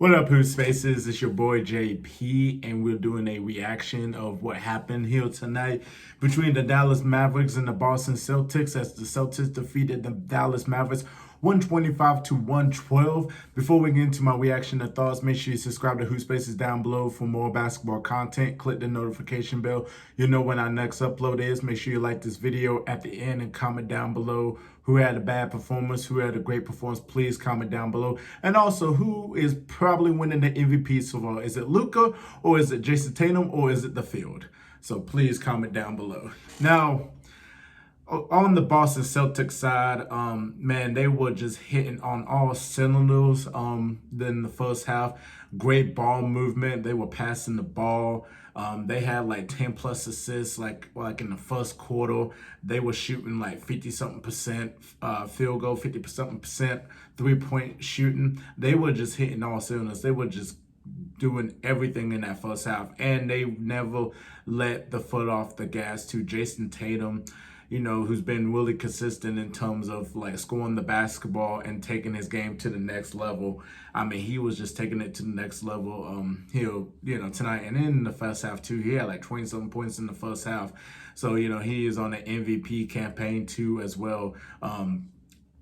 What up, HoopSpaces? It's your boy JP, and we're doing a reaction of what happened here tonight between the Dallas Mavericks and the Boston Celtics as the Celtics defeated the Dallas Mavericks 125 to 112. Before we get into my reaction and thoughts, make sure you subscribe to HoopSpaces down below for more basketball content. Click the notification bell. You'll know when our next upload is. Make sure you like this video at the end and comment down below who had a bad performance, who had a great performance. Please comment down below. And also, who is probably winning the MVP so far? Is it Luka, or is it Jason Tatum, or is it the field? So please comment down below. Now, on the Boston Celtics side, man, they were just hitting on all cylinders in the first half. Great ball movement. They were passing the ball. They had like 10 plus assists, like in the first quarter. They were shooting like 50-something% field goal, 50-something% 3-point shooting. They were just hitting all cylinders. They were just doing everything in that first half, and they never let the foot off the gas to Jason Tatum, you know, who's been really consistent in terms of like scoring the basketball and taking his game to the next level. I mean, he was just taking it to the next level tonight. And in the first half too, he had like 20-something points in the first half. So, you know, he is on the MVP campaign too as well.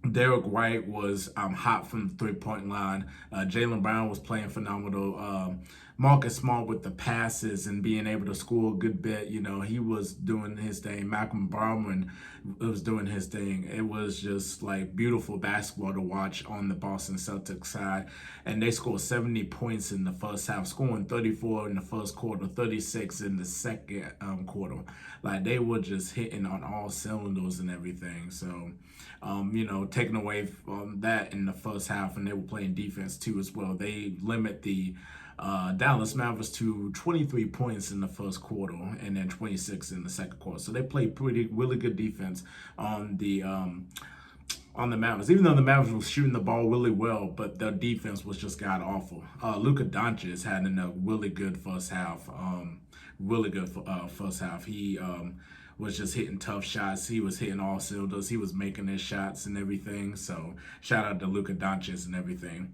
Derek White was hot from the three-point line. Jaylen Brown was playing phenomenal. Marcus Smart with the passes and being able to score a good bit. You know, he was doing his thing. Malcolm Brogdon was doing his thing. It was just like beautiful basketball to watch on the Boston Celtics side. And they scored 70 points in the first half, scoring 34 in the first quarter, 36 in the second quarter. Like, they were just hitting on all cylinders and everything. So, you know, taking away from that in the first half, and they were playing defense too as well. They limit the Dallas Mavericks to 23 points in the first quarter and then 26 in the second quarter. So they played really good defense on the Mavericks. Even though the Mavericks were shooting the ball really well, but their defense was just god awful. Luka Doncic had a really good first half. First half. He was just hitting tough shots. He was hitting all cylinders. He was making his shots and everything. So shout out to Luka Doncic and everything.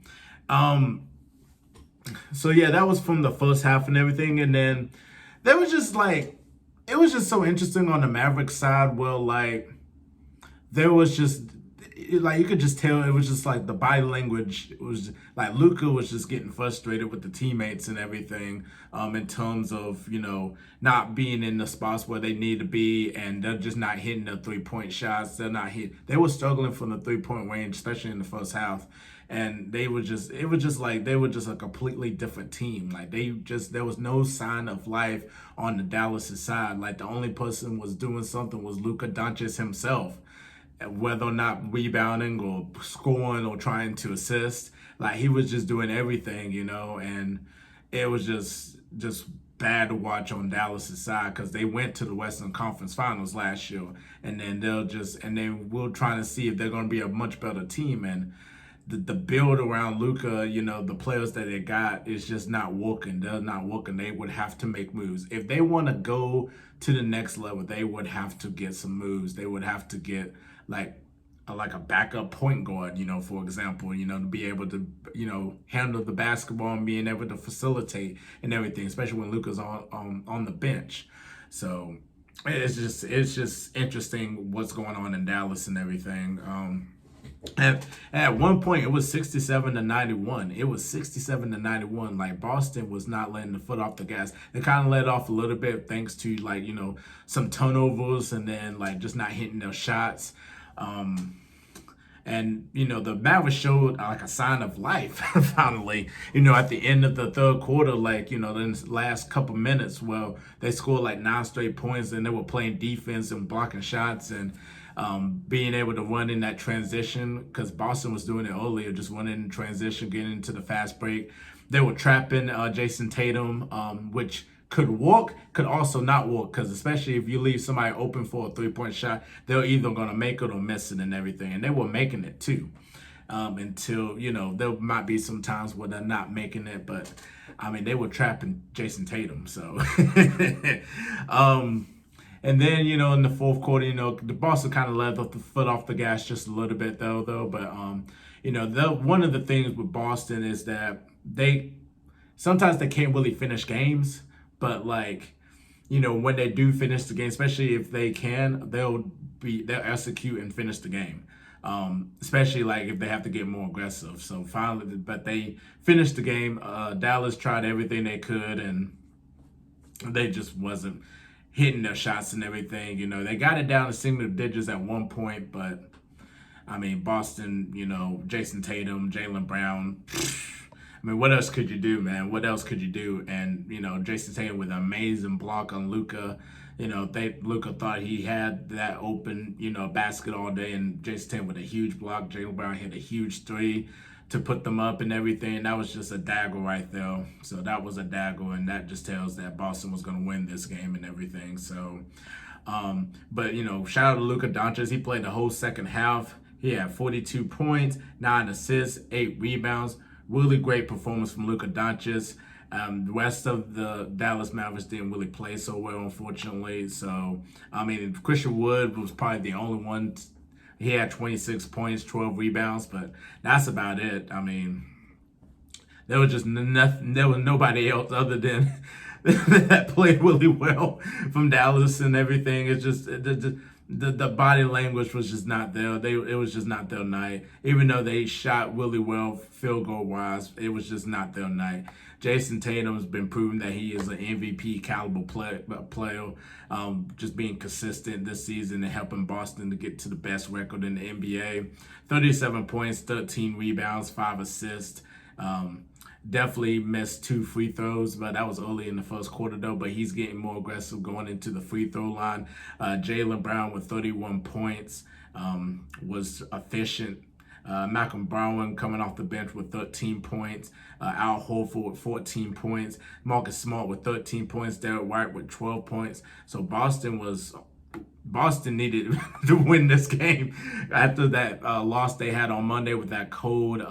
So yeah, that was from the first half and everything. And then there was just like, it was just so interesting on the Mavericks side. Well, like, there was just, like, you could just tell it was just like the body language. It was like Luka was just getting frustrated with the teammates and everything, in terms of, you know, not being in the spots where they need to be, and they're just not hitting the 3-point shots. They were struggling from the 3-point range, especially in the first half. And it was just like they were just a completely different team. Like, there was no sign of life on the Dallas side. Like, the only person was doing something was Luka Doncic himself, whether or not rebounding or scoring or trying to assist. Like, he was just doing everything, you know, and it was just bad to watch on Dallas' side, because they went to the Western Conference Finals last year, and then we're trying to see if they're going to be a much better team. And the build around Luka, you know, the players that they got is just not working. They're not working. They would have to make moves. If they want to go to the next level, they would have to get some moves. They would have to get like a backup point guard, you know, for example, you know, to be able to, you know, handle the basketball and being able to facilitate and everything, especially when Luka's on the bench. So it's just interesting what's going on in Dallas and everything. At one point, it was 67-91. It was 67-91. Like, Boston was not letting the foot off the gas. They kind of let off a little bit thanks to, like, you know, some turnovers, and then like just not hitting their shots. And, you know, the Mavericks showed like a sign of life finally, you know, at the end of the third quarter, like, you know, in the last couple minutes, well, they scored like 9 straight points, and they were playing defense and blocking shots, and being able to run in that transition, because Boston was doing it earlier, just running in transition, getting into the fast break. They were trapping Jason Tatum, which could work, could also not work, because especially if you leave somebody open for a 3-point shot, they're either going to make it or miss it and everything. And they were making it too, until, you know, there might be some times where they're not making it, but I mean, they were trapping Jason Tatum. So and then, you know, in the fourth quarter, you know, the Boston kind of let the foot off the gas just a little bit though. But, you know, one of the things with Boston is that they sometimes they can't really finish games, but like, when they do finish the game, especially if they can, they'll execute and finish the game. Especially like if they have to get more aggressive. So finally, but they finished the game. Dallas tried everything they could, and they just wasn't hitting their shots and everything. They got it down to single digits at one point, but I mean, Boston, Jason Tatum, Jaylen Brown. I mean, what else could you do, man? What else could you do? And, Jason Tatum with an amazing block on Luka. Luka thought he had that open, basket all day, and Jason Tatum with a huge block. Jaylen Brown hit a huge three to put them up and everything. That was just a dagger right there. So that was a dagger, and that just tells that Boston was going to win this game and everything. So, but, shout out to Luka Doncic. He played the whole second half. He had 42 points, 9 assists, 8 rebounds. Really great performance from Luka Doncic. The rest of the Dallas Mavericks didn't really play so well, unfortunately. So, I mean, Christian Wood was probably the only one. He had 26 points, 12 rebounds, but that's about it. I mean, there was just nothing. There was nobody else other than that played really well from Dallas and everything. It's just the body language was just not there. It was just not their night. Even though they shot really well field goal wise, it was just not their night. Jason Tatum's been proven that he is an MVP caliber player, just being consistent this season and helping Boston to get to the best record in the NBA. 37 points, 13 rebounds, 5 assists. Definitely missed 2 free throws, but that was early in the first quarter though. But he's getting more aggressive going into the free throw line. Jaylen Brown with 31 points was efficient. Malcolm Brogdon coming off the bench with 13 points. Al Horford with 14 points. Marcus Smart with 13 points. Derek White with 12 points. So Boston needed to win this game after that loss they had on Monday with that cold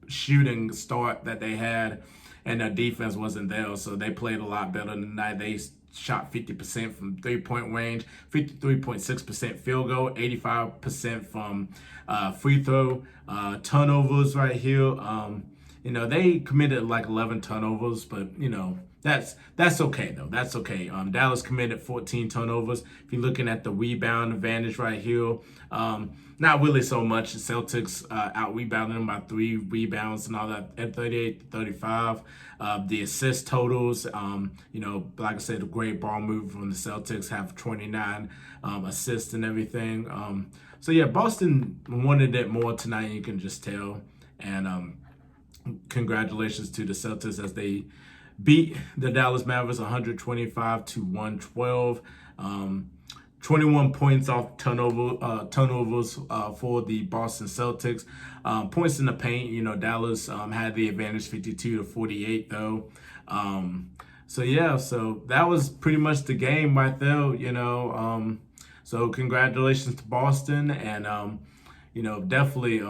shooting start that they had, and their defense wasn't there, so they played a lot better tonight. They shot 50% from 3-point range, 53.6% field goal, 85% from free throw. Turnovers right here. They committed like 11 turnovers, but that's okay though. That's okay. Dallas committed 14 turnovers. If you're looking at the rebound advantage right here, not really so much. The Celtics out rebounded them by 3 rebounds and all that at 38-35. The assist totals, like I said, a great ball move from the Celtics, have 29 assists and everything. So yeah, Boston wanted it more tonight. You can just tell. And congratulations to the Celtics as they beat the Dallas Mavericks 125-112. 21 points off turnovers for the Boston Celtics. Points in the paint, Dallas had the advantage 52-48 though. So yeah, so that was pretty much the game right there, So congratulations to Boston, and definitely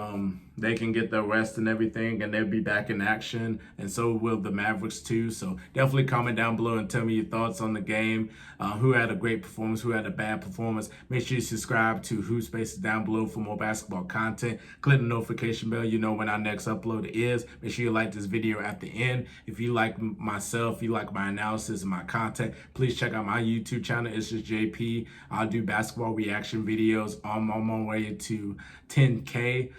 they can get their rest and everything, and they'll be back in action, and so will the Mavericks too. So definitely comment down below and tell me your thoughts on the game. Who had a great performance, who had a bad performance. Make sure you subscribe to HoopSpaces down below for more basketball content. Click the notification bell, when our next upload is. Make sure you like this video at the end. If you like myself, you like my analysis and my content, please check out my YouTube channel. It's just JP. I'll do basketball reaction videos. I'm on my way to 10K.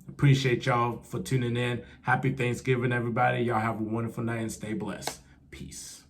Appreciate y'all for tuning in. Happy Thanksgiving, everybody. Y'all have a wonderful night and stay blessed. Peace.